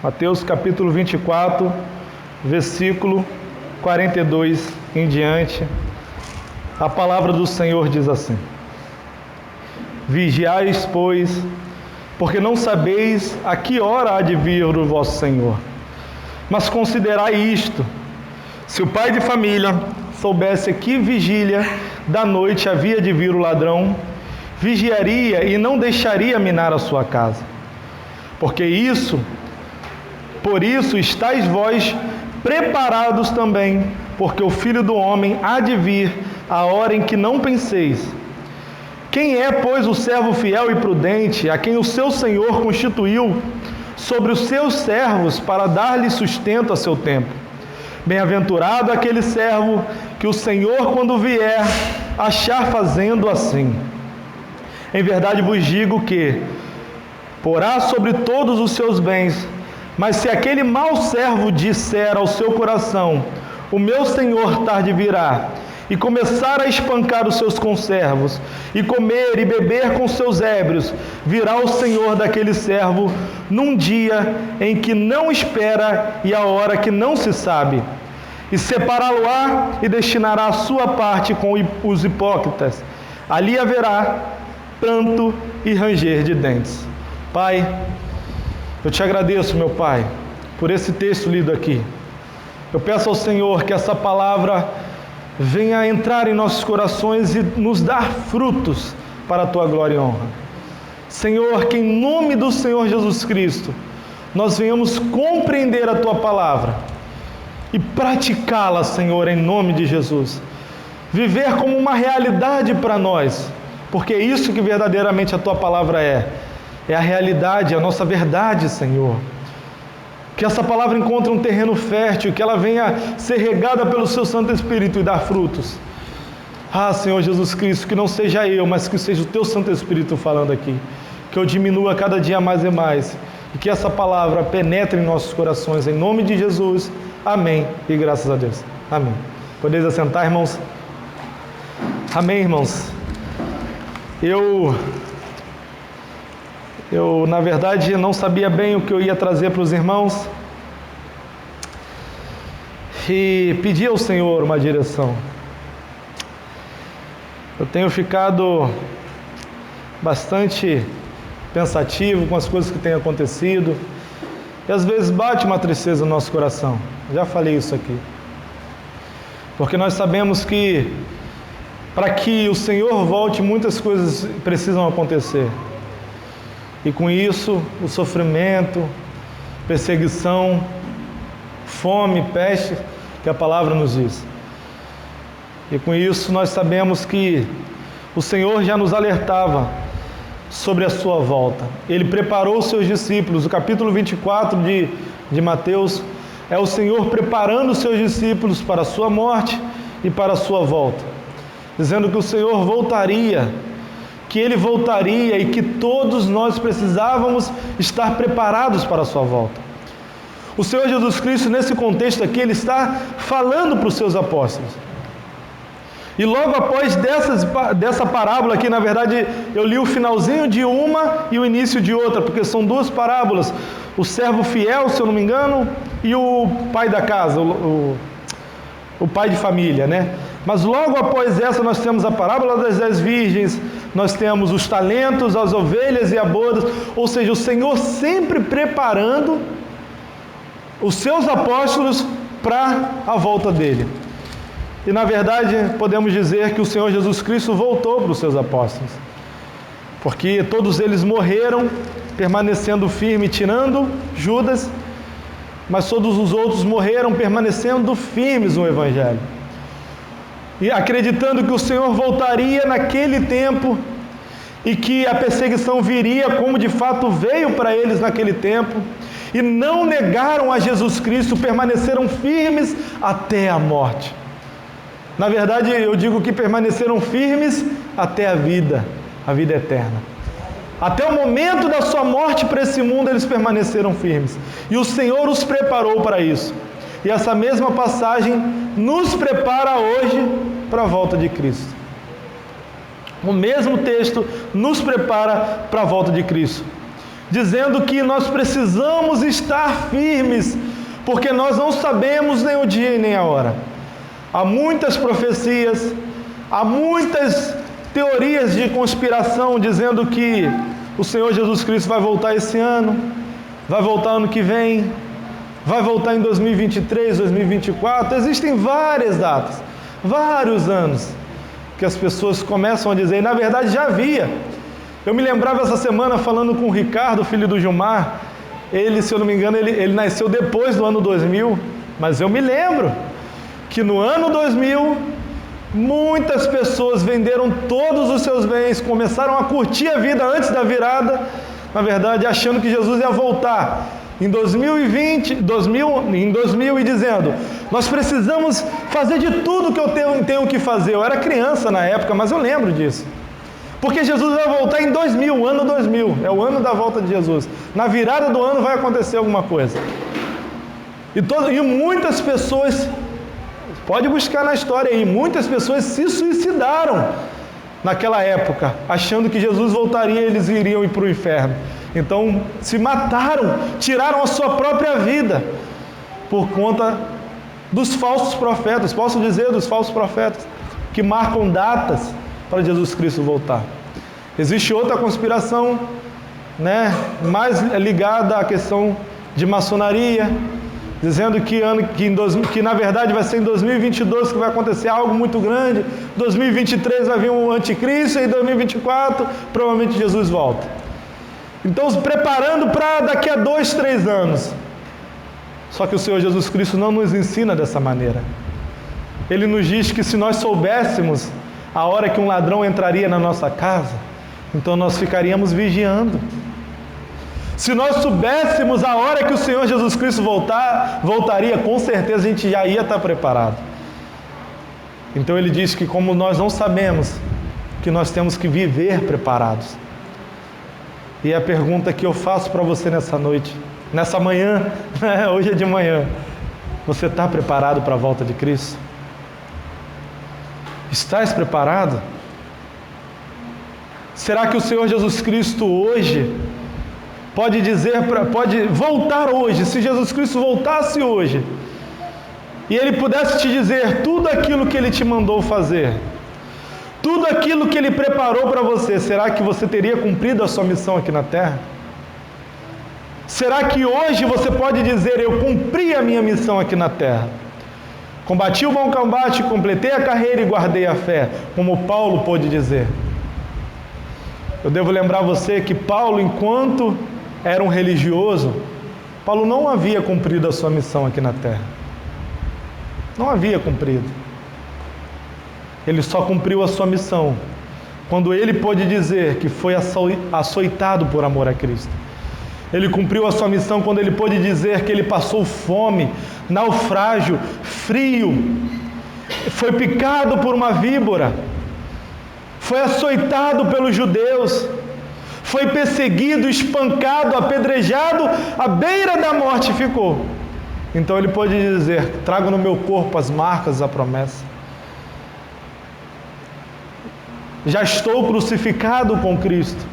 Mateus capítulo 24, versículo 42 em diante. A palavra do Senhor diz assim: Vigiais, pois, porque não sabeis a que hora há de vir o vosso Senhor. Mas considerai isto: se o pai de família soubesse a que vigília da noite havia de vir o ladrão, vigiaria e não deixaria minar a sua casa. Por isso estáis vós preparados também, porque o Filho do Homem há de vir a hora em que não penseis. Quem é, pois, o servo fiel e prudente, a quem o seu Senhor constituiu sobre os seus servos para dar-lhe sustento a seu tempo? Bem-aventurado aquele servo que o Senhor, quando vier, achar fazendo assim. Em verdade vos digo que porá sobre todos os seus bens. Mas se aquele mau servo disser ao seu coração: o meu Senhor tarde virá, e começar a espancar os seus conservos, e comer e beber com seus ébrios, virá o Senhor daquele servo num dia em que não espera e a hora que não se sabe, e separá-lo-á e destinará a sua parte com os hipócritas. Ali haverá pranto e ranger de dentes. Pai, eu te agradeço, meu Pai, por esse texto lido aqui. Eu peço ao Senhor que essa palavra venha entrar em nossos corações e nos dar frutos para a Tua glória e honra. Senhor, que em nome do Senhor Jesus Cristo, nós venhamos compreender a Tua palavra e praticá-la, Senhor, em nome de Jesus. Viver como uma realidade para nós, porque é isso que verdadeiramente a Tua palavra é a realidade, a nossa verdade, Senhor. Que essa palavra encontre um terreno fértil, que ela venha ser regada pelo Seu Santo Espírito e dar frutos. Senhor Jesus Cristo, que não seja eu, mas que seja o Teu Santo Espírito falando aqui. Que eu diminua cada dia mais e mais. E que essa palavra penetre em nossos corações, em nome de Jesus. Amém. E graças a Deus. Amém. Podeis assentar, irmãos? Amém, irmãos. Eu, na verdade, não sabia bem o que eu ia trazer para os irmãos e pedi ao Senhor uma direção. Eu tenho ficado bastante pensativo com as coisas que têm acontecido e às vezes bate uma tristeza no nosso coração. Já falei isso aqui. Porque nós sabemos que para que o Senhor volte, muitas coisas precisam acontecer. E com isso, o sofrimento, perseguição, fome, peste, que a palavra nos diz. E com isso nós sabemos que o Senhor já nos alertava sobre a sua volta. Ele preparou os seus discípulos. O capítulo 24 de Mateus é o Senhor preparando os seus discípulos para a sua morte e para a sua volta, dizendo que o Senhor voltaria, que Ele voltaria e que todos nós precisávamos estar preparados para a sua volta. O Senhor Jesus Cristo, nesse contexto aqui, Ele está falando para os seus apóstolos. E logo após dessa parábola aqui, na verdade, eu li o finalzinho de uma e o início de outra, porque são duas parábolas. O servo fiel, se eu não me engano, e o pai da casa, o pai de família, né? Mas logo após essa nós temos a parábola das 10 virgens, nós temos os talentos, as ovelhas e a bodas, ou seja, o Senhor sempre preparando os seus apóstolos para a volta dele. E na verdade podemos dizer que o Senhor Jesus Cristo voltou para os seus apóstolos, porque todos eles morreram permanecendo firme, tirando Judas, mas todos os outros morreram permanecendo firmes no Evangelho. E acreditando que o Senhor voltaria naquele tempo e que a perseguição viria como de fato veio para eles naquele tempo, e não negaram a Jesus Cristo, permaneceram firmes até a morte. Na verdade, eu digo que permaneceram firmes até a vida eterna. Até o momento da sua morte para esse mundo, eles permaneceram firmes. E o Senhor os preparou para isso. E essa mesma passagem nos prepara hoje para a volta de Cristo. O mesmo texto nos prepara para a volta de Cristo. dizendo que nós precisamos estar firmes, porque nós não sabemos nem o dia e nem a hora. Há muitas profecias, há muitas teorias de conspiração dizendo que o Senhor Jesus Cristo vai voltar esse ano, vai voltar ano que vem, vai voltar em 2023, 2024. Existem várias datas, vários anos que as pessoas começam a dizer, e na verdade já havia. Eu me lembrava essa semana falando com o Ricardo, filho do Gilmar. Ele, se eu não me engano, ele nasceu depois do ano 2000, mas eu me lembro que no ano 2000, muitas pessoas venderam todos os seus bens, começaram a curtir a vida antes da virada, na verdade, achando que Jesus ia voltar em 2020, em 2000 e dizendo, nós precisamos fazer de tudo que eu tenho que fazer. Eu era criança na época, mas eu lembro disso. Porque Jesus vai voltar em 2000, o ano 2000, é o ano da volta de Jesus. Na virada do ano vai acontecer alguma coisa. E muitas pessoas, pode buscar na história aí, muitas pessoas se suicidaram naquela época, achando que Jesus voltaria e eles iriam ir para o inferno. Então se mataram, tiraram a sua própria vida, por conta dos falsos profetas, posso dizer dos falsos profetas, que marcam datas para Jesus Cristo voltar. Existe outra conspiração, mais ligada à questão de maçonaria, dizendo que na verdade vai ser em 2022 que vai acontecer algo muito grande, 2023 vai vir um anticristo e em 2024 provavelmente Jesus volta. Então se preparando para daqui a 2, 3 anos. Só que o Senhor Jesus Cristo não nos ensina dessa maneira. Ele nos diz que se nós soubéssemos a hora que um ladrão entraria na nossa casa, então nós ficaríamos vigiando. Se nós soubéssemos a hora que o Senhor Jesus Cristo voltaria, com certeza a gente já ia estar preparado. Então ele diz que como nós não sabemos, que nós temos que viver preparados. E a pergunta que eu faço para você nessa noite, nessa manhã, hoje é de manhã, você está preparado para a volta de Cristo? Estás preparado? Será que o Senhor Jesus Cristo hoje pode voltar hoje? Se Jesus Cristo voltasse hoje e Ele pudesse te dizer tudo aquilo que Ele te mandou fazer, tudo aquilo que Ele preparou para você, será que você teria cumprido a sua missão aqui na terra? Será que hoje você pode dizer, eu cumpri a minha missão aqui na terra? Combati o bom combate, completei a carreira e guardei a fé, como Paulo pôde dizer. Eu devo lembrar você que Paulo, enquanto era um religioso, Paulo não havia cumprido a sua missão aqui na terra. Não havia cumprido. Ele só cumpriu a sua missão quando ele pôde dizer que foi açoitado por amor a Cristo. Ele cumpriu a sua missão quando ele pôde dizer que ele passou fome, naufrágio, frio, foi picado por uma víbora, foi açoitado pelos judeus, foi perseguido, espancado, apedrejado, à beira da morte ficou. Então ele pôde dizer, trago no meu corpo as marcas da promessa. Já estou crucificado com Cristo,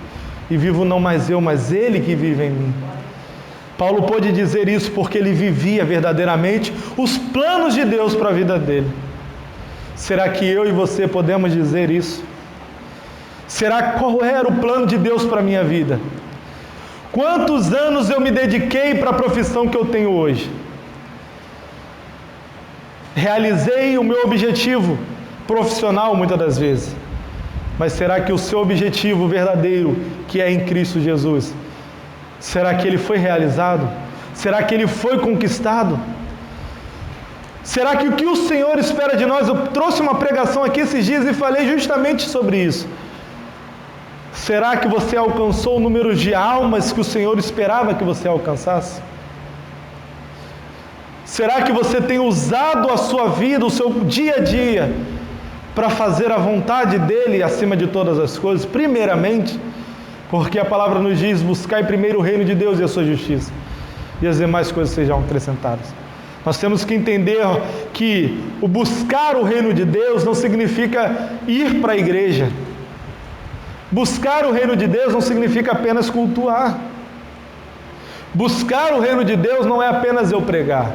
e vivo não mais eu, mas Ele que vive em mim. Paulo pôde dizer isso porque ele vivia verdadeiramente os planos de Deus para a vida dele. Será que eu e você podemos dizer isso? Qual era o plano de Deus para a minha vida? Quantos anos eu me dediquei para a profissão que eu tenho hoje? Realizei o meu objetivo profissional muitas das vezes. Mas será que o seu objetivo verdadeiro, que é em Cristo Jesus, será que ele foi realizado? Será que ele foi conquistado? Será que o que o Senhor espera de nós? Eu trouxe uma pregação aqui esses dias e falei justamente sobre isso. Será que você alcançou o número de almas que o Senhor esperava que você alcançasse? Será que você tem usado a sua vida, o seu dia a dia, para fazer a vontade dEle acima de todas as coisas? Primeiramente, porque a palavra nos diz, buscai primeiro o reino de Deus e a sua justiça, e as demais coisas sejam acrescentadas. Nós temos que entender que o buscar o reino de Deus não significa ir para a igreja. Buscar o reino de Deus não significa apenas cultuar. Buscar o reino de Deus não é apenas eu pregar.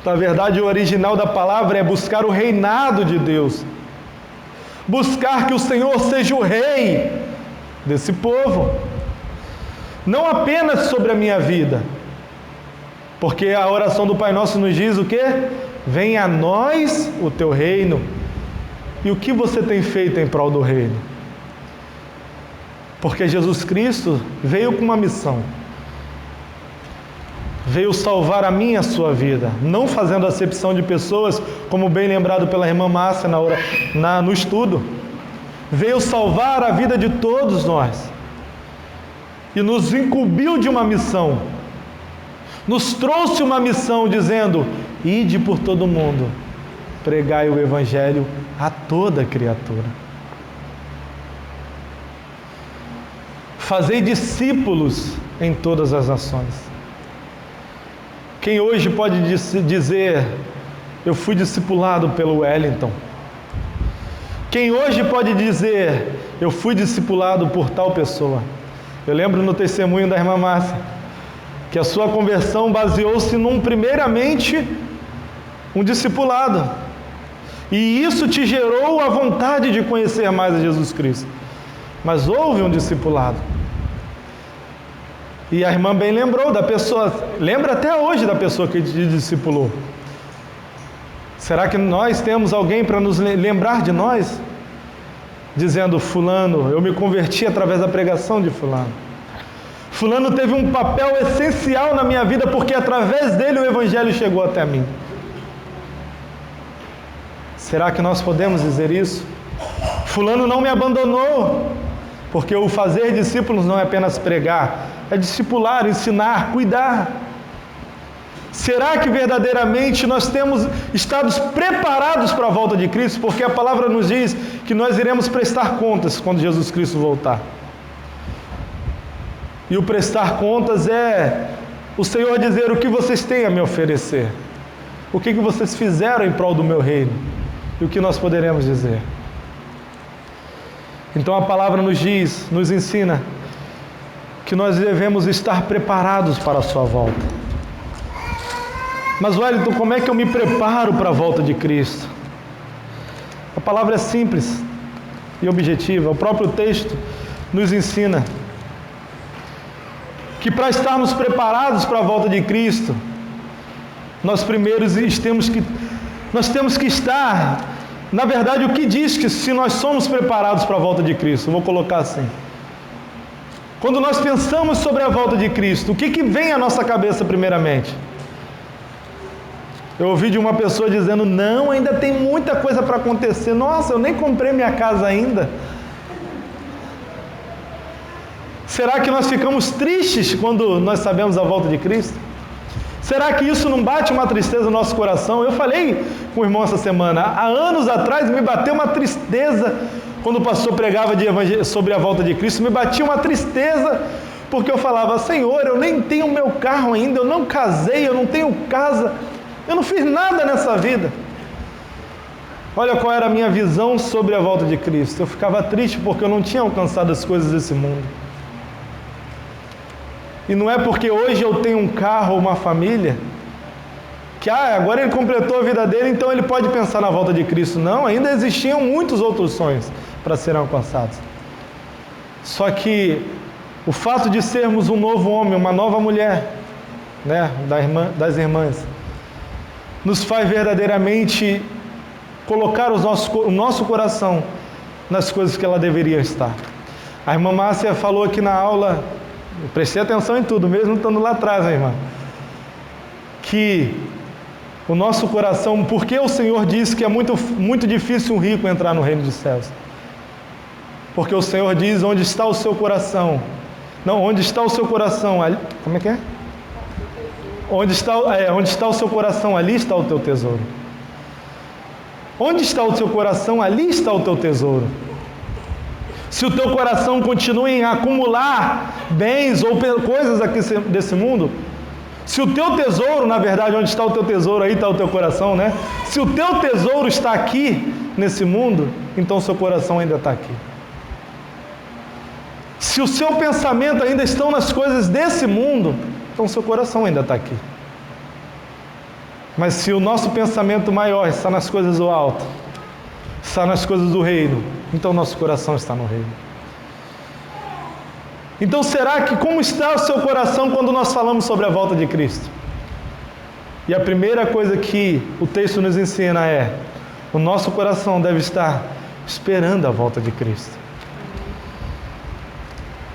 Na verdade, o original da palavra é buscar o reinado de Deus. Buscar que o Senhor seja o rei desse povo. Não apenas sobre a minha vida. Porque a oração do Pai Nosso nos diz o quê? Venha a nós o teu reino. E o que você tem feito em prol do reino? Porque Jesus Cristo veio com uma missão. Veio salvar a minha e a sua vida. Não fazendo acepção de pessoas, como bem lembrado pela irmã Márcia no estudo. Veio salvar a vida de todos nós. E nos incumbiu de uma missão. Nos trouxe uma missão dizendo: ide por todo mundo, pregai o Evangelho a toda criatura. Fazei discípulos em todas as nações. Quem hoje pode dizer: eu fui discipulado pelo Wellington? Quem hoje pode dizer: eu fui discipulado por tal pessoa? Eu lembro no testemunho da irmã Márcia, que a sua conversão baseou-se primeiramente, um discipulado. E isso te gerou a vontade de conhecer mais a Jesus Cristo. Mas houve um discipulado. E a irmã bem lembrou da pessoa, lembra até hoje da pessoa que te discipulou. Será que nós temos alguém para nos lembrar de nós? Dizendo: fulano, eu me converti através da pregação de fulano. Fulano teve um papel essencial na minha vida, porque através dele o Evangelho chegou até mim. Será que nós podemos dizer isso? Fulano não me abandonou, porque o fazer discípulos não é apenas pregar, é discipular, ensinar, cuidar. Será que verdadeiramente nós temos estado preparados para a volta de Cristo? Porque a palavra nos diz que nós iremos prestar contas quando Jesus Cristo voltar. E o prestar contas é o Senhor dizer: o que vocês têm a me oferecer? O que vocês fizeram em prol do meu reino? E o que nós poderemos dizer? Então a palavra nos diz, nos ensina, que nós devemos estar preparados para a sua volta. Mas Wellington, como é que eu me preparo para a volta de Cristo? A palavra é simples e objetiva. O próprio texto nos ensina que para estarmos preparados para a volta de Cristo, nós temos que estar, na verdade, o que diz que se nós somos preparados para a volta de Cristo? Eu vou colocar assim. Quando nós pensamos sobre a volta de Cristo, o que vem à nossa cabeça primeiramente? Eu ouvi de uma pessoa dizendo: não, ainda tem muita coisa para acontecer. Nossa, eu nem comprei minha casa ainda. Será que nós ficamos tristes quando nós sabemos a volta de Cristo? Será que isso não bate uma tristeza no nosso coração? Eu falei com o irmão essa semana, há anos atrás me bateu uma tristeza, quando o pastor pregava sobre a volta de Cristo, me batia uma tristeza, porque eu falava: Senhor, eu nem tenho meu carro ainda, eu não casei, eu não tenho casa, eu não fiz nada nessa vida. Olha qual era a minha visão sobre a volta de Cristo. Eu ficava triste porque eu não tinha alcançado as coisas desse mundo. E não é porque hoje eu tenho um carro ou uma família, que agora ele completou a vida dele, então ele pode pensar na volta de Cristo. Não, ainda existiam muitos outros sonhos para serem alcançados. Só que o fato de sermos um novo homem, uma nova mulher, né, das irmãs, nos faz verdadeiramente colocar o nosso coração nas coisas que ela deveria estar. A irmã Márcia falou aqui na aula, eu prestei atenção em tudo, mesmo estando lá atrás, né, irmã? Que o nosso coração, porque o Senhor diz que é muito difícil um rico entrar no reino dos céus? Porque o Senhor diz: onde está o seu coração? Não, onde está o seu coração? Ali, como é que é? Onde está o seu coração, ali está o teu tesouro. Onde está o seu coração, ali está o teu tesouro. Se o teu coração continua em acumular bens ou coisas aqui desse mundo, se o teu tesouro, na verdade, onde está o teu tesouro, aí está o teu coração, né? Se o teu tesouro está aqui, nesse mundo, então o seu coração ainda está aqui. Se Se o seu pensamento ainda estão nas coisas desse mundo, então o seu coração ainda está aqui. Mas se o nosso pensamento maior está nas coisas do alto, está nas coisas do reino, então o nosso coração está no reino. Então será que como está o seu coração quando nós falamos sobre a volta de Cristo? E a primeira coisa que o texto nos ensina é: o nosso coração deve estar esperando a volta de Cristo.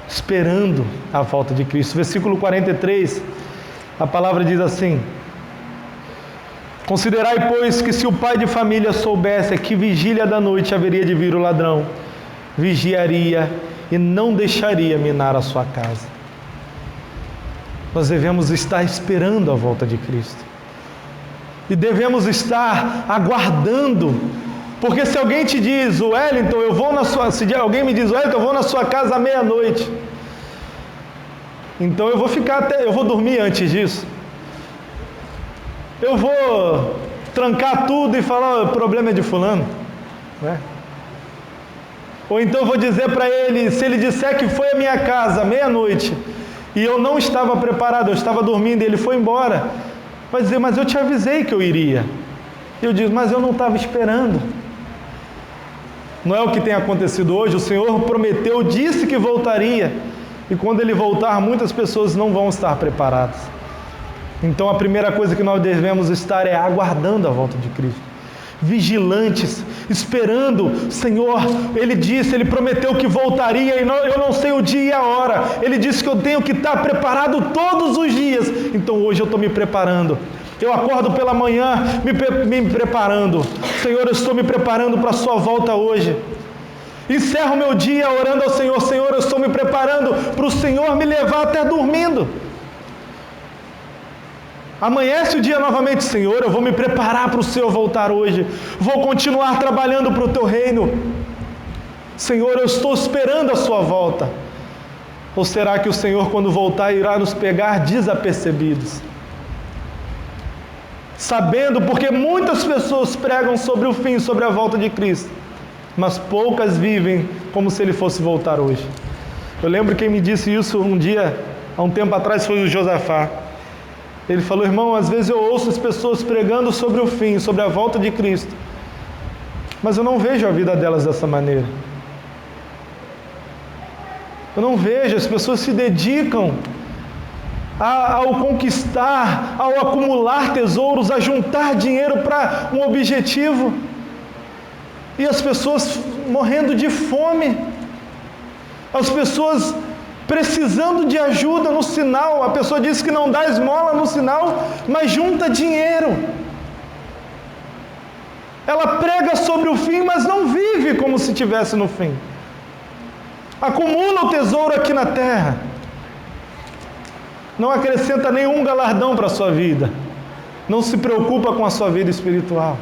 Esperando a volta de Cristo. Versículo 43, a palavra diz assim: considerai, pois, que se o pai de família soubesse que vigília da noite haveria de vir o ladrão, vigiaria e não deixaria minar a sua casa. Nós devemos estar esperando a volta de Cristo. E devemos estar aguardando. Porque se alguém te diz, Wellington, eu vou na sua... Se alguém me diz, Wellington, eu vou na sua casa à meia-noite, então eu vou ficar até... Eu vou dormir antes disso. Eu vou trancar tudo e falar, o problema é de fulano, né? Ou então eu vou dizer para ele, se ele disser que foi à minha casa meia-noite e eu não estava preparado, eu estava dormindo e ele foi embora, vai dizer, mas eu te avisei que eu iria. E eu digo, mas eu não estava esperando. Não é o que tem acontecido hoje. O Senhor prometeu, disse que voltaria, e quando Ele voltar, muitas pessoas não vão estar preparadas. Então a primeira coisa que nós devemos estar é aguardando a volta de Cristo, vigilantes, esperando. Senhor, Ele disse, Ele prometeu que voltaria, e eu não sei o dia e a hora. Ele disse que eu tenho que estar preparado todos os dias. Então hoje eu estou me preparando. Eu acordo pela manhã me preparando. Senhor, eu estou me preparando para a sua volta hoje. Encerro meu dia orando ao Senhor. Senhor, eu estou me preparando para o Senhor me levar até dormindo. Amanhece o dia novamente, Senhor, eu vou me preparar para o Senhor voltar hoje. Vou continuar trabalhando para o Teu reino. Senhor, eu estou esperando a Sua volta. Ou será que o Senhor, quando voltar, irá nos pegar desapercebidos? Sabendo, porque muitas pessoas pregam sobre o fim, sobre a volta de Cristo, mas poucas vivem como se Ele fosse voltar hoje. Eu lembro quem me disse isso um dia, há um tempo atrás, foi o Josafá. Ele falou, irmão, às vezes eu ouço as pessoas pregando sobre o fim, sobre a volta de Cristo, mas eu não vejo a vida delas dessa maneira. Eu não vejo, as pessoas se dedicam ao conquistar, ao acumular tesouros, a juntar dinheiro para um objetivo, e as pessoas morrendo de fome, as pessoas precisando de ajuda no sinal. A pessoa diz que não dá esmola no sinal, mas junta dinheiro. Ela prega sobre o fim, mas não vive como se estivesse no fim. Acumula o tesouro aqui na terra, não acrescenta nenhum galardão para a sua vida, não se preocupa com a sua vida espiritual.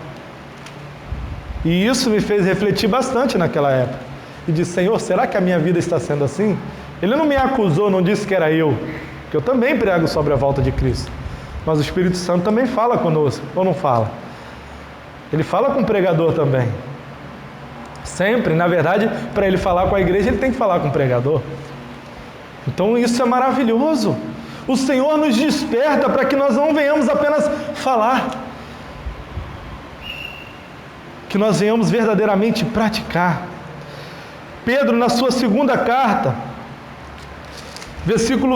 E isso me fez refletir bastante naquela época, e disse, Senhor, será que a minha vida está sendo assim? Ele não me acusou, não disse que era eu, que eu também prego sobre a volta de Cristo, mas o Espírito Santo também fala conosco, ou não fala? Ele fala com o pregador também, sempre. Na verdade, para ele falar com a igreja, ele tem que falar com o pregador. Então isso é maravilhoso. O Senhor nos desperta para que nós não venhamos apenas falar, que nós venhamos verdadeiramente praticar. Pedro, na sua segunda carta,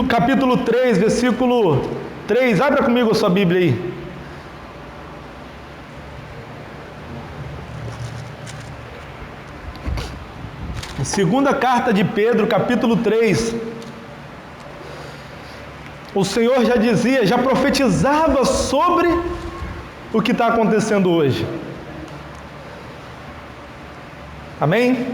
capítulo 3, versículo 3, abra comigo a sua Bíblia aí. Segunda carta de Pedro, capítulo 3. O Senhor já dizia, já profetizava sobre o que está acontecendo hoje. Amém?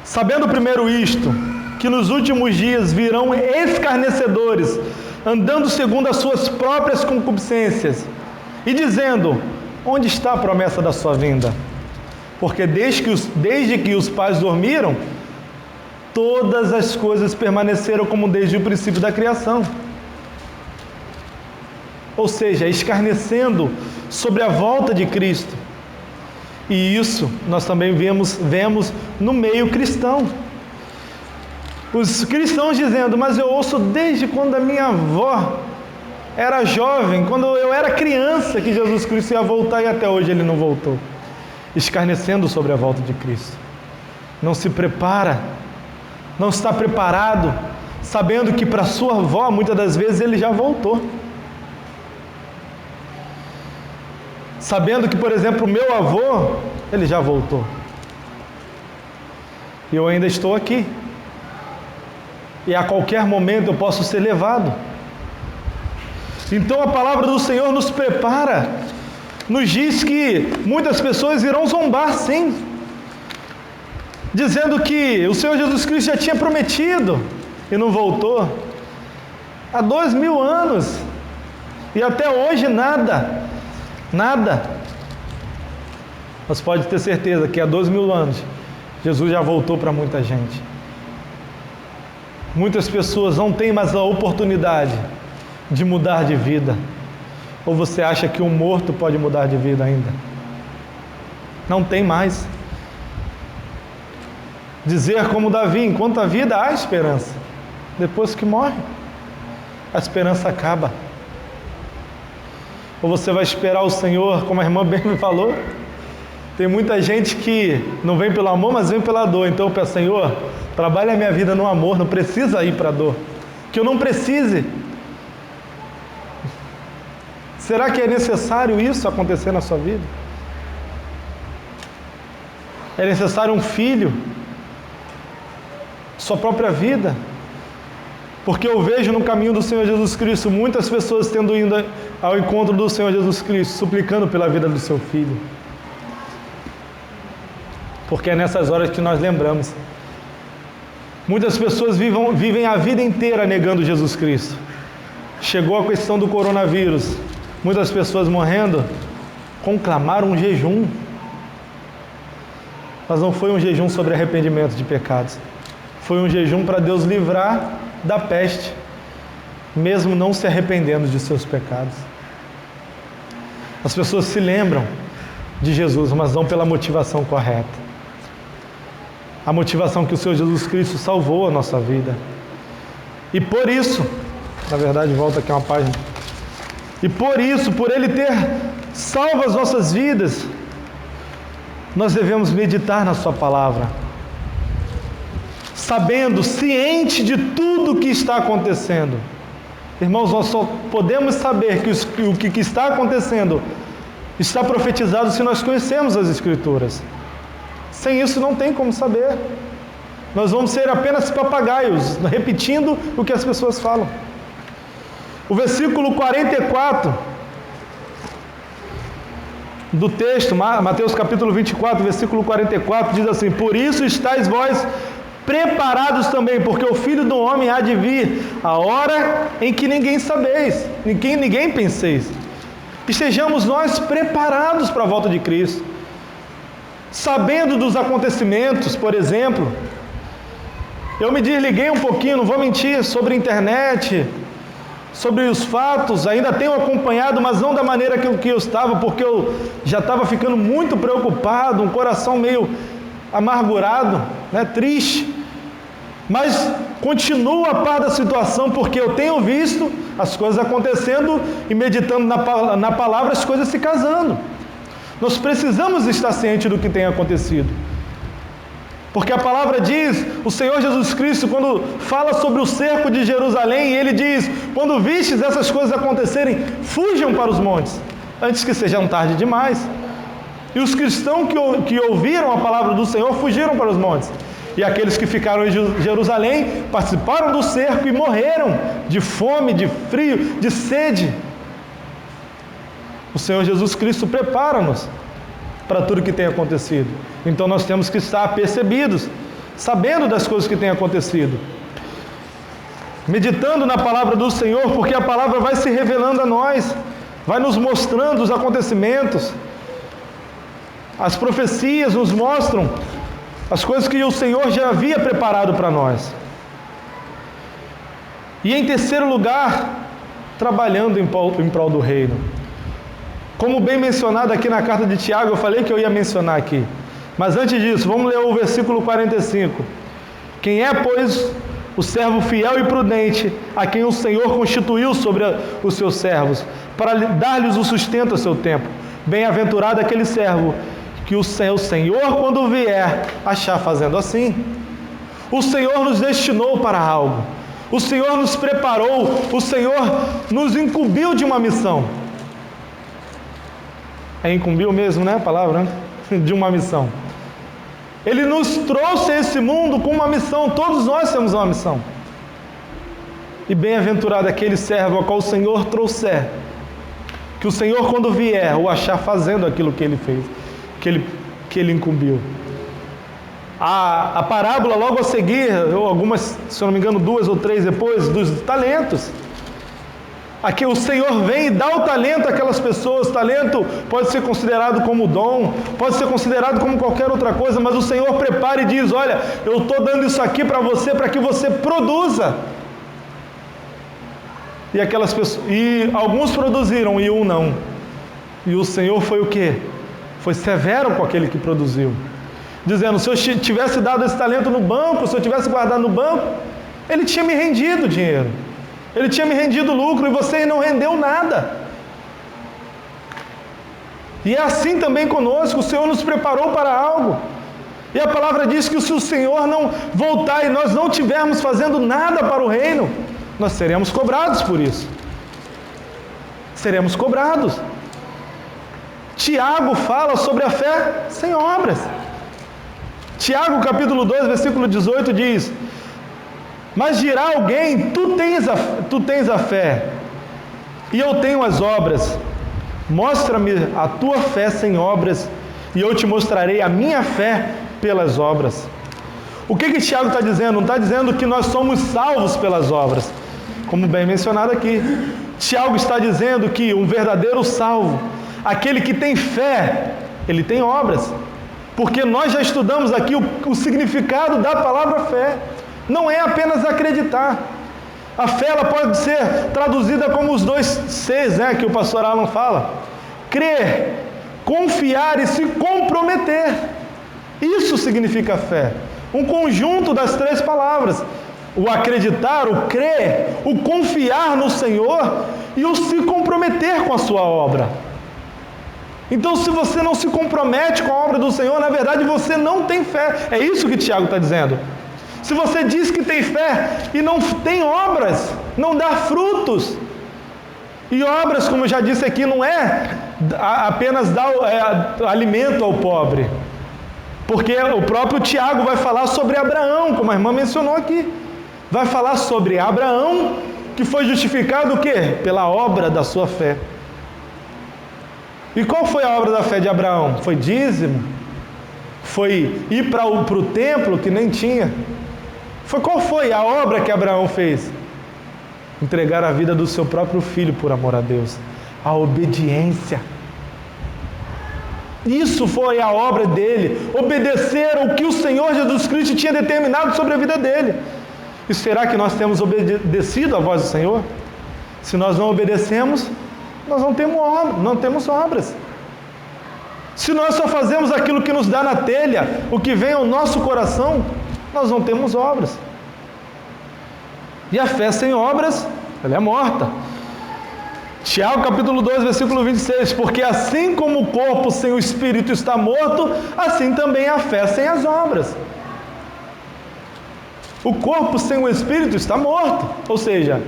Sabendo primeiro isto, que nos últimos dias virão escarnecedores, andando segundo as suas próprias concupiscências, e dizendo, onde está a promessa da sua vinda? Porque desde que os pais dormiram, todas as coisas permaneceram como desde o princípio da criação. Ou seja, escarnecendo sobre a volta de Cristo. E isso nós também vemos no meio cristão. Os cristãos dizendo: mas eu ouço desde quando a minha avó era jovem, quando eu era criança, que Jesus Cristo ia voltar e até hoje Ele não voltou. Escarnecendo sobre a volta de Cristo. Não se prepara, não está preparado, sabendo que para sua avó, muitas das vezes, Ele já voltou. Sabendo que, por exemplo, o meu avô, ele já voltou. E eu ainda estou aqui. E a qualquer momento eu posso ser levado. Então a palavra do Senhor nos prepara, nos diz que muitas pessoas irão zombar, sim, dizendo que o Senhor Jesus Cristo já tinha prometido e não voltou. Há 2000 anos e até hoje nada. Mas pode ter certeza que há 2000 anos Jesus já voltou para muita gente. Muitas pessoas não têm mais a oportunidade de mudar de vida. Ou você acha que um morto pode mudar de vida ainda? Não tem mais. Dizer como Davi: enquanto a vida há esperança. Depois que morre, a esperança acaba. Ou você vai esperar o Senhor, como a irmã bem me falou? Tem muita gente que não vem pelo amor, mas vem pela dor. Então eu peço: Senhor, trabalha a minha vida no amor, não precisa ir para a dor. Que eu não precise. Será que é necessário isso acontecer na sua vida? É necessário um filho? Sua própria vida? Porque eu vejo no caminho do Senhor Jesus Cristo muitas pessoas tendo ido ao encontro do Senhor Jesus Cristo, suplicando pela vida do seu filho. Porque é nessas horas que nós lembramos. Muitas pessoas vivem a vida inteira negando Jesus Cristo. Chegou a questão do coronavírus, muitas pessoas morrendo, conclamaram um jejum. Mas não foi um jejum sobre arrependimento de pecados. Foi um jejum para Deus livrar da peste, mesmo não se arrependendo de seus pecados. As pessoas se lembram de Jesus, mas não pela motivação correta. A motivação que o Senhor Jesus Cristo salvou a nossa vida. E por isso, na verdade, volta aqui uma página. E por isso, por Ele ter salvo as nossas vidas, nós devemos meditar na Sua palavra, sabendo, ciente de tudo o que está acontecendo. Irmãos, nós só podemos saber que o que está acontecendo está profetizado se nós conhecermos as Escrituras. Sem isso não tem como saber. Nós vamos ser apenas papagaios, repetindo o que as pessoas falam. O versículo 44 do texto, Mateus capítulo 24, versículo 44, diz assim: por isso estáis vós preparados também, porque o Filho do Homem há de vir a hora em que ninguém sabeis, ninguém penseis. Estejamos nós preparados para a volta de Cristo, sabendo dos acontecimentos. Por exemplo, eu me desliguei um pouquinho, não vou mentir, sobre a internet, sobre os fatos, ainda tenho acompanhado, mas não da maneira que eu estava, porque eu já estava ficando muito preocupado, um coração meio amargurado, triste, mas continuo a par da situação, porque eu tenho visto as coisas acontecendo e meditando na palavra, as coisas se casando. Nós precisamos estar cientes do que tem acontecido, porque a palavra diz, o Senhor Jesus Cristo, quando fala sobre o cerco de Jerusalém, ele diz: quando vistes essas coisas acontecerem, fujam para os montes, antes que sejam tarde demais. E os cristãos que ouviram a palavra do Senhor fugiram para os montes. E aqueles que ficaram em Jerusalém participaram do cerco e morreram de fome, de frio, de sede. O Senhor Jesus Cristo prepara-nos para tudo que tem acontecido. Então nós temos que estar apercebidos, sabendo das coisas que têm acontecido, meditando na palavra do Senhor, porque a palavra vai se revelando a nós, vai nos mostrando os acontecimentos. As profecias nos mostram as coisas que o Senhor já havia preparado para nós. E em terceiro lugar, trabalhando em prol do reino. Como bem mencionado aqui na carta de Tiago, eu falei que eu ia mencionar aqui. Mas antes disso, vamos ler o versículo 45. Quem é, pois, o servo fiel e prudente, a quem o Senhor constituiu sobre os seus servos, para dar-lhes o sustento a seu tempo. Bem-aventurado aquele servo que o Senhor, quando vier, achar fazendo assim. O Senhor nos destinou para algo. O Senhor nos preparou. O Senhor nos incumbiu de uma missão. É incumbiu mesmo, né? A palavra, né? De uma missão. Ele nos trouxe a esse mundo com uma missão. Todos nós temos uma missão. E bem-aventurado aquele servo ao qual o Senhor trouxer. Que o Senhor, quando vier, o achar fazendo aquilo que ele fez, que ele incumbiu. A parábola logo a seguir, algumas, se eu não me engano, 2 ou 3 depois, dos talentos. Aqui o Senhor vem e dá o talento àquelas pessoas. Talento pode ser considerado como dom, pode ser considerado como qualquer outra coisa, mas o Senhor prepara e diz: olha, eu estou dando isso aqui para que você produza. E aquelas pessoas, e alguns produziram e um não. E o Senhor foi o quê? Foi severo com aquele que produziu, dizendo: se eu tivesse dado esse talento no banco, se eu tivesse guardado no banco, ele tinha me rendido dinheiro, ele tinha me rendido lucro, e você não rendeu nada. E é assim também conosco. O Senhor nos preparou para algo, e a palavra diz que se o Senhor não voltar e nós não estivermos fazendo nada para o reino, nós seremos cobrados por isso. Seremos cobrados. Tiago fala sobre a fé sem obras. Tiago capítulo 2, versículo 18 diz: mas dirá alguém, tu tens a fé, e eu tenho as obras. Mostra-me a tua fé sem obras, e eu te mostrarei a minha fé pelas obras. O que Tiago está dizendo? Não está dizendo que nós somos salvos pelas obras, como bem mencionado aqui. Tiago está dizendo que um verdadeiro salvo, aquele que tem fé, ele tem obras. Porque nós já estudamos aqui o significado da palavra fé. Não é apenas acreditar. A fé ela pode ser traduzida como os 2 Cs, né, que o pastor Alan fala: crer, confiar e se comprometer. Isso significa fé. Um conjunto das 3 palavras: o acreditar, o crer, o confiar no Senhor e o se comprometer com a sua obra. Então, se você não se compromete com a obra do Senhor, na verdade você não tem fé. É isso que Tiago está dizendo. Se você diz que tem fé e não tem obras, não dá frutos. E obras, como eu já disse aqui, não é apenas dar alimento ao pobre. Porque o próprio Tiago vai falar sobre Abraão, como a irmã mencionou aqui. Vai falar sobre Abraão, que foi justificado o quê? Pela obra da sua fé. E qual foi a obra da fé de Abraão? Foi dízimo? Foi ir para o templo que nem tinha? Qual foi a obra que Abraão fez? Entregar a vida do seu próprio filho por amor a Deus. A obediência. Isso foi a obra dele. Obedecer ao que o Senhor Jesus Cristo tinha determinado sobre a vida dele. E será que nós temos obedecido à voz do Senhor? Se nós não obedecemos, nós não temos obras. Se nós só fazemos aquilo que nos dá na telha, o que vem ao nosso coração, nós não temos obras. E a fé sem obras, ela é morta. Tiago capítulo 2, versículo 26: porque assim como o corpo sem o espírito está morto, assim também a fé sem as obras. O corpo sem o espírito está morto. Ou seja,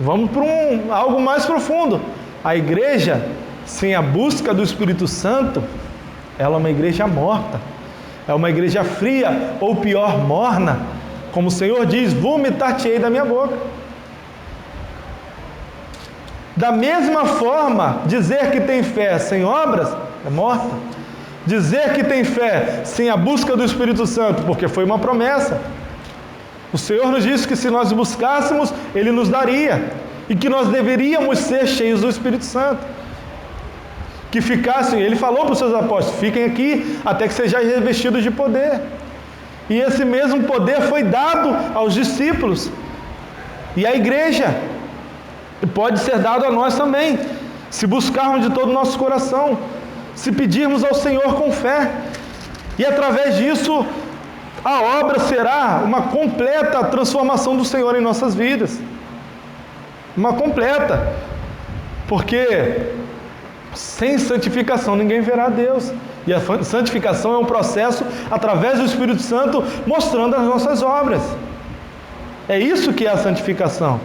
vamos para algo mais profundo. A igreja sem a busca do Espírito Santo, ela é uma igreja morta. É uma igreja fria, ou pior, morna. Como o Senhor diz: vomitar-te-ei da minha boca. Da mesma forma, dizer que tem fé sem obras é morta. Dizer que tem fé sem a busca do Espírito Santo, porque foi uma promessa. O Senhor nos disse que se nós buscássemos, Ele nos daria. E que nós deveríamos ser cheios do Espírito Santo. Que ficassem, Ele falou para os seus apóstolos: fiquem aqui até que sejam revestidos de poder. E esse mesmo poder foi dado aos discípulos e à igreja. E pode ser dado a nós também, se buscarmos de todo o nosso coração, se pedirmos ao Senhor com fé. E através disso, A obra será uma completa transformação do Senhor em nossas vidas. Uma completa. Porque sem santificação ninguém verá Deus. E a santificação é um processo através do Espírito Santo mostrando as nossas obras. É isso que é a santificação.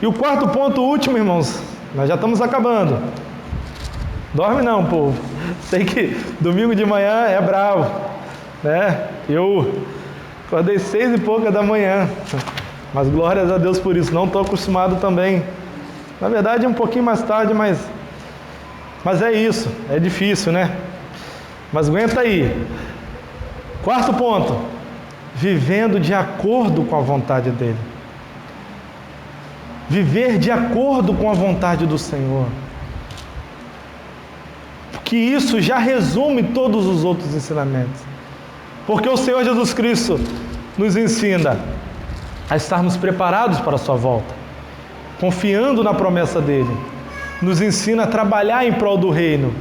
E o quarto ponto último, irmãos, nós já estamos acabando. Dorme não, povo. Sei que domingo de manhã é bravo, né? Eu acordei 6:00 da manhã, mas glórias a Deus por isso. Não estou acostumado também. Na verdade é um pouquinho mais tarde, mas é isso. É difícil, né? Mas aguenta aí. Quarto ponto: vivendo de acordo com a vontade dele. Viver de acordo com a vontade do Senhor. Que isso já resume todos os outros ensinamentos. Porque o Senhor Jesus Cristo nos ensina a estarmos preparados para a sua volta, confiando na promessa dele. Nos ensina a trabalhar em prol do reino,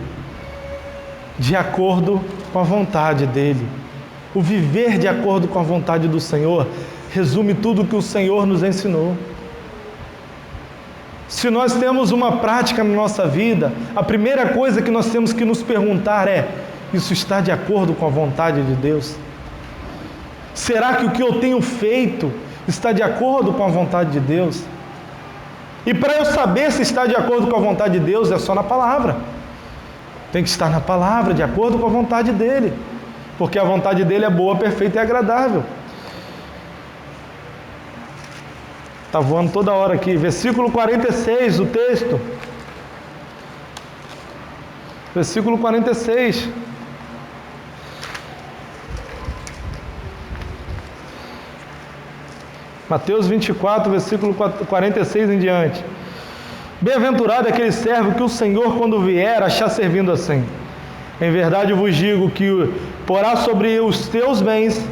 de acordo com a vontade dele. O viver de acordo com a vontade do Senhor resume tudo o que o Senhor nos ensinou. Se nós temos uma prática na nossa vida, a primeira coisa que nós temos que nos perguntar é: isso está de acordo com a vontade de Deus? Será que o que eu tenho feito está de acordo com a vontade de Deus? E para eu saber se está de acordo com a vontade de Deus, é só na palavra. Tem que estar na palavra, de acordo com a vontade dele. Porque a vontade dele é boa, perfeita e agradável. Está voando toda hora aqui. Versículo 46 do texto. Versículo 46. Mateus 24, versículo 46 em diante. Bem-aventurado é aquele servo que o Senhor, quando vier, achar servindo assim. Em verdade vos digo que porá sobre os teus bens,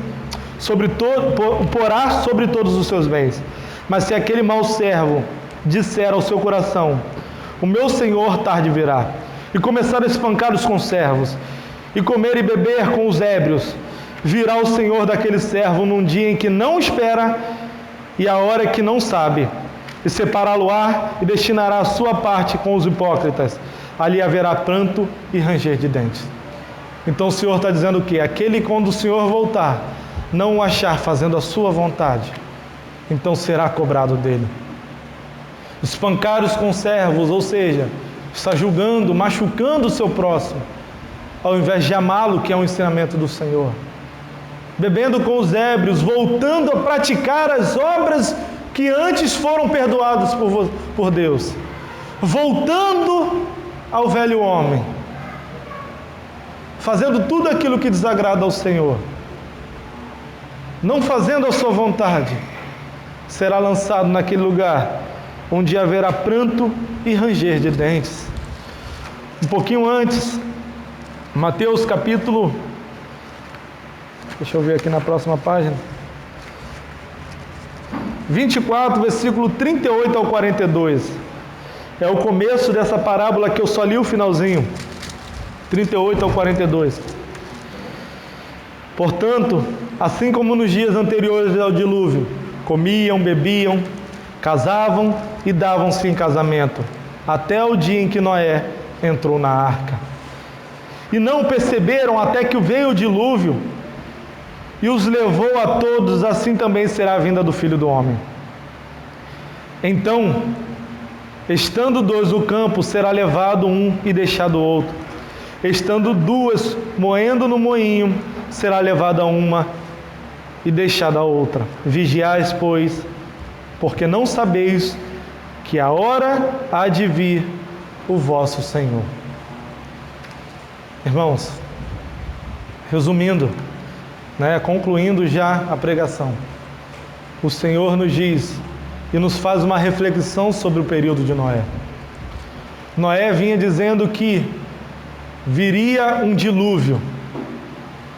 porá sobre todos os seus bens. Mas se aquele mau servo disser ao seu coração: o meu Senhor tarde virá, e começar a espancar os conservos, e comer e beber com os ébrios, virá o Senhor daquele servo num dia em que não espera e a hora que não sabe, e separá-lo-á e destinará a sua parte com os hipócritas. Ali haverá pranto e ranger de dentes. Então o Senhor está dizendo o quê? Aquele, quando o Senhor voltar, não o achar fazendo a sua vontade, então será cobrado dele. Espancar os conservos, ou seja, está julgando, machucando o seu próximo, ao invés de amá-lo, que é um ensinamento do Senhor. Bebendo com os ébrios, voltando a praticar as obras que antes foram perdoadas por Deus. Voltando ao velho homem, fazendo tudo aquilo que desagrada ao Senhor, não fazendo a sua vontade, será lançado naquele lugar onde haverá pranto e ranger de dentes. Um pouquinho antes, Mateus capítulo, deixa eu ver aqui na próxima página, 24, versículo 38 ao 42. É o começo dessa parábola que eu só li o finalzinho, 38 ao 42. Portanto, assim como nos dias anteriores ao dilúvio, comiam, bebiam, casavam e davam-se em casamento, até o dia em que Noé entrou na arca. E não perceberam até que veio o dilúvio e os levou a todos, assim também será a vinda do Filho do Homem. Então, estando dois no campo, será levado um e deixado o outro. Estando duas moendo no moinho, será levada uma e deixada a outra. Vigiais, pois, porque não sabeis que a hora há de vir o vosso Senhor. Irmãos, resumindo, concluindo já a pregação, o Senhor nos diz e nos faz uma reflexão sobre o período de Noé. Noé vinha dizendo que viria um dilúvio.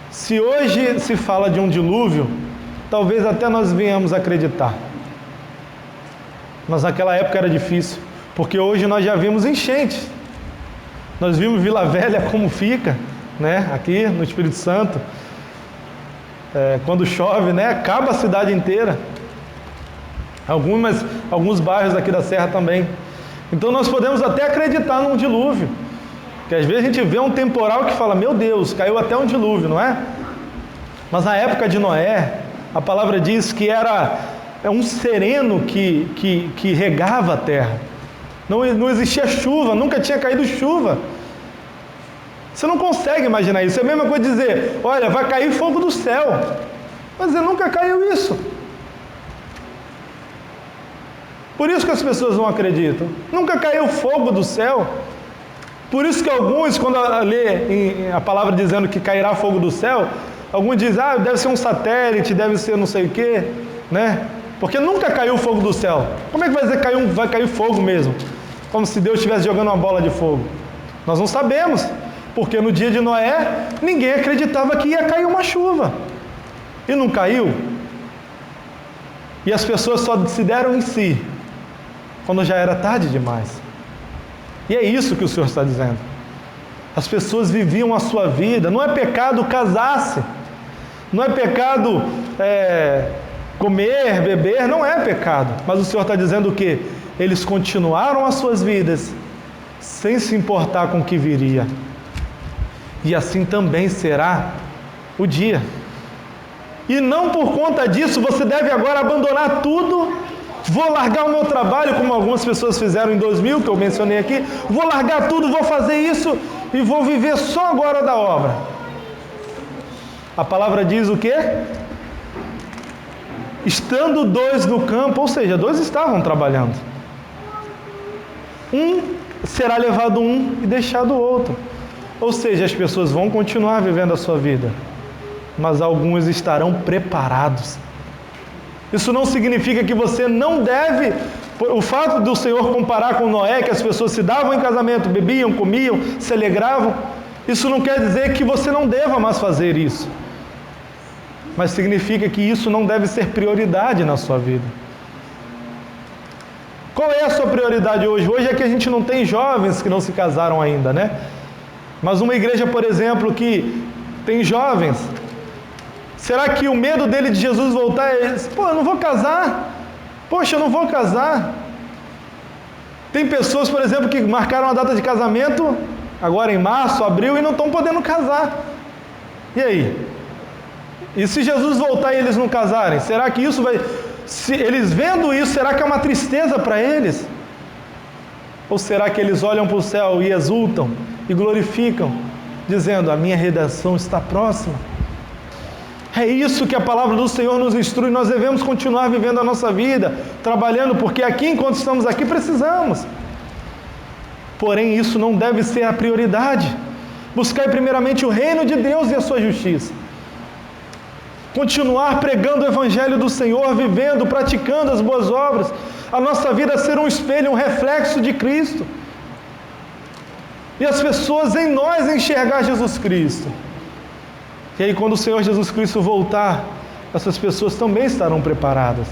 Se hoje se fala de um dilúvio, talvez até nós venhamos acreditar. Mas naquela época era difícil, porque hoje nós já vimos enchentes. Nós vimos Vila Velha como fica, aqui no Espírito Santo. quando chove, né, acaba a cidade inteira. Alguns bairros aqui da Serra também. Então nós podemos até acreditar num dilúvio, que às vezes a gente vê um temporal que fala, meu Deus, caiu até um dilúvio, não é? Mas na época de Noé, a palavra diz que era um sereno que regava a terra. Não existia chuva, nunca tinha caído chuva. Você não consegue imaginar isso. É a mesma coisa de dizer, olha, vai cair fogo do céu. Mas nunca caiu isso. Por isso que as pessoas não acreditam. Nunca caiu fogo do céu. Por isso que alguns, quando lê a palavra dizendo que cairá fogo do céu, alguns dizem, deve ser um satélite, deve ser não sei o quê, né? Porque nunca caiu fogo do céu. Como é que vai dizer que vai cair fogo mesmo? Como se Deus estivesse jogando uma bola de fogo. Nós não sabemos, porque no dia de Noé, ninguém acreditava que ia cair uma chuva. E não caiu. E as pessoas só se deram em si, quando já era tarde demais. E é isso que o Senhor está dizendo. As pessoas viviam a sua vida. Não é pecado casar-se. Não é pecado comer, beber. Não é pecado. Mas o Senhor está dizendo o quê? Eles continuaram as suas vidas sem se importar com o que viria. E assim também será o dia. E não por conta disso você deve agora abandonar tudo. Vou largar o meu trabalho, como algumas pessoas fizeram em 2000, que eu mencionei aqui. Vou largar tudo, vou fazer isso e vou viver só agora da obra. A palavra diz o quê? Estando 2 no campo, ou seja, 2 estavam trabalhando. Será levado e deixado o outro. Ou seja, as pessoas vão continuar vivendo a sua vida, mas alguns estarão preparados. Isso não significa que você não deve. O fato do Senhor comparar com Noé, que as pessoas se davam em casamento, bebiam, comiam, se alegravam, isso não quer dizer que você não deva mais fazer isso. Mas significa que isso não deve ser prioridade na sua vida. Qual é a sua prioridade hoje? Hoje é que a gente não tem jovens que não se casaram ainda, né? Mas uma igreja, por exemplo, que tem jovens, será que o medo dele de Jesus voltar é esse? Eu não vou casar. Poxa, eu não vou casar. Tem pessoas, por exemplo, que marcaram a data de casamento, agora em março, abril, e não estão podendo casar. E aí? E se Jesus voltar e eles não casarem? Será que isso vai... Se eles vendo isso, será que é uma tristeza para eles? Ou será que eles olham para o céu e exultam e glorificam, dizendo, a minha redenção está próxima? É isso que a palavra do Senhor nos instrui. Nós devemos continuar vivendo a nossa vida, trabalhando, porque aqui, enquanto estamos aqui, precisamos. Porém, isso não deve ser a prioridade. Buscai primeiramente o reino de Deus e a sua justiça. Continuar pregando o Evangelho do Senhor, vivendo, praticando as boas obras. A nossa vida ser um espelho, um reflexo de Cristo. E as pessoas em nós enxergar Jesus Cristo. E aí, quando o Senhor Jesus Cristo voltar, essas pessoas também estarão preparadas.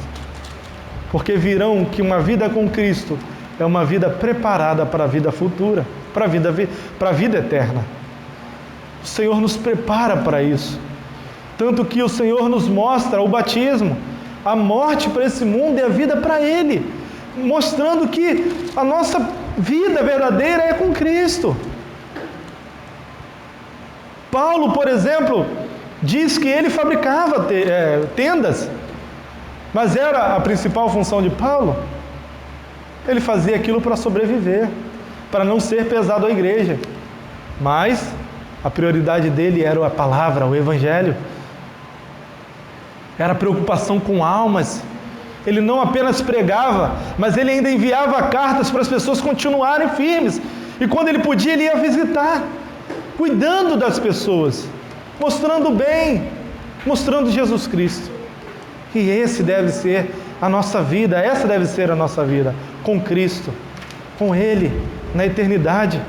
Porque virão que uma vida com Cristo é uma vida preparada para a vida futura, para a vida eterna. O Senhor nos prepara para isso. Tanto que o Senhor nos mostra o batismo, a morte para esse mundo e a vida para Ele, mostrando que a nossa vida verdadeira é com Cristo. Paulo, por exemplo, diz que ele fabricava tendas, mas era a principal função de Paulo? Ele fazia aquilo para sobreviver, para não ser pesado à igreja, mas a prioridade dele era a palavra, o Evangelho. Era preocupação com almas. Ele não apenas pregava, mas ele ainda enviava cartas para as pessoas continuarem firmes. E quando ele podia, ele ia visitar, cuidando das pessoas, mostrando o bem, mostrando Jesus Cristo. E esse deve ser a nossa vida, essa deve ser a nossa vida, com Cristo, com Ele, na eternidade.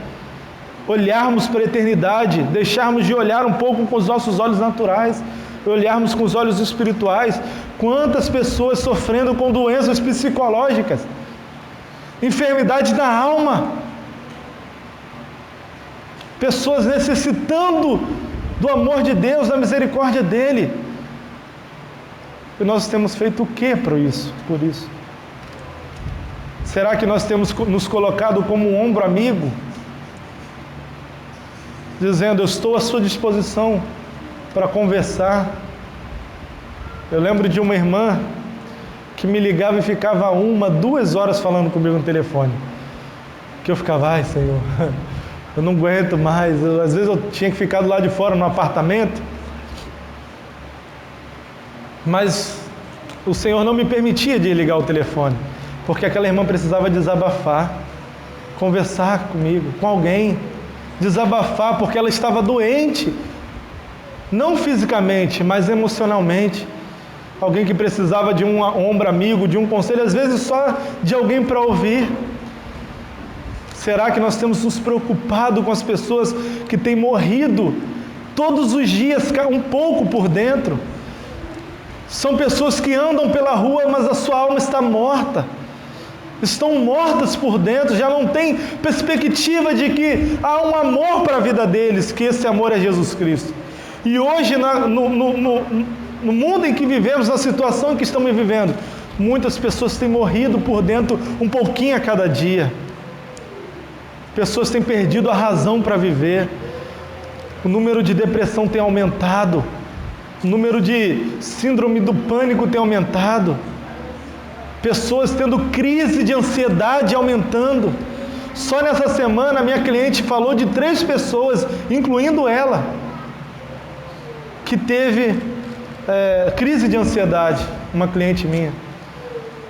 Olharmos para a eternidade, deixarmos de olhar um pouco com os nossos olhos naturais, olharmos com os olhos espirituais. Quantas pessoas sofrendo com doenças psicológicas, enfermidade da alma, pessoas necessitando do amor de Deus, da misericórdia dEle, E nós temos feito o que por isso? Será que nós temos nos colocado como um ombro amigo? Dizendo, eu estou à sua disposição para conversar. Eu lembro de uma irmã que me ligava e ficava 1-2 horas falando comigo no telefone. Que eu ficava, ai Senhor, eu não aguento mais. Às vezes eu tinha que ficar do lado de fora no apartamento. Mas o Senhor não me permitia de ligar o telefone. Porque aquela irmã precisava desabafar, conversar comigo, com alguém. Desabafar porque ela estava doente. Não fisicamente, mas emocionalmente. Alguém que precisava de um ombro amigo, de um conselho, às vezes só de alguém para ouvir. Será que nós temos nos preocupado com as pessoas que têm morrido todos os dias, um pouco por dentro? São pessoas que andam pela rua, mas a sua alma está morta. Estão mortas por dentro, já não tem perspectiva de que há um amor para a vida deles, que esse amor é Jesus Cristo. E hoje, no mundo em que vivemos, na situação em que estamos vivendo, muitas pessoas têm morrido por dentro um pouquinho a cada dia. Pessoas têm perdido a razão para viver. O número de depressão tem aumentado. O número de síndrome do pânico tem aumentado. Pessoas tendo crise de ansiedade aumentando. Só nessa semana, a minha cliente falou de 3 pessoas, incluindo ela, que teve crise de ansiedade, uma cliente minha.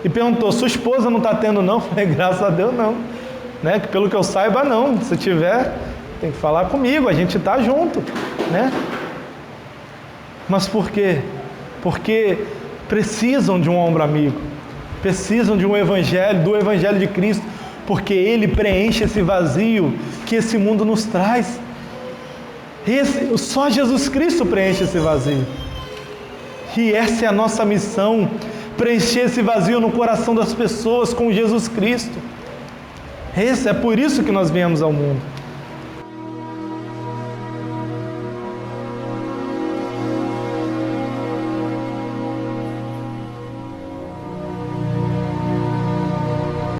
E perguntou, sua esposa não está tendo não? Eu falei, graças a Deus não. Né? Que pelo que eu saiba não. Se tiver, tem que falar comigo, a gente está junto. Né? Mas por quê? Porque precisam de um ombro amigo. Precisam de um evangelho, do evangelho de Cristo, porque Ele preenche esse vazio que esse mundo nos traz. Só Jesus Cristo preenche esse vazio. E essa é a nossa missão, preencher esse vazio no coração das pessoas com Jesus Cristo. É por isso que nós viemos ao mundo.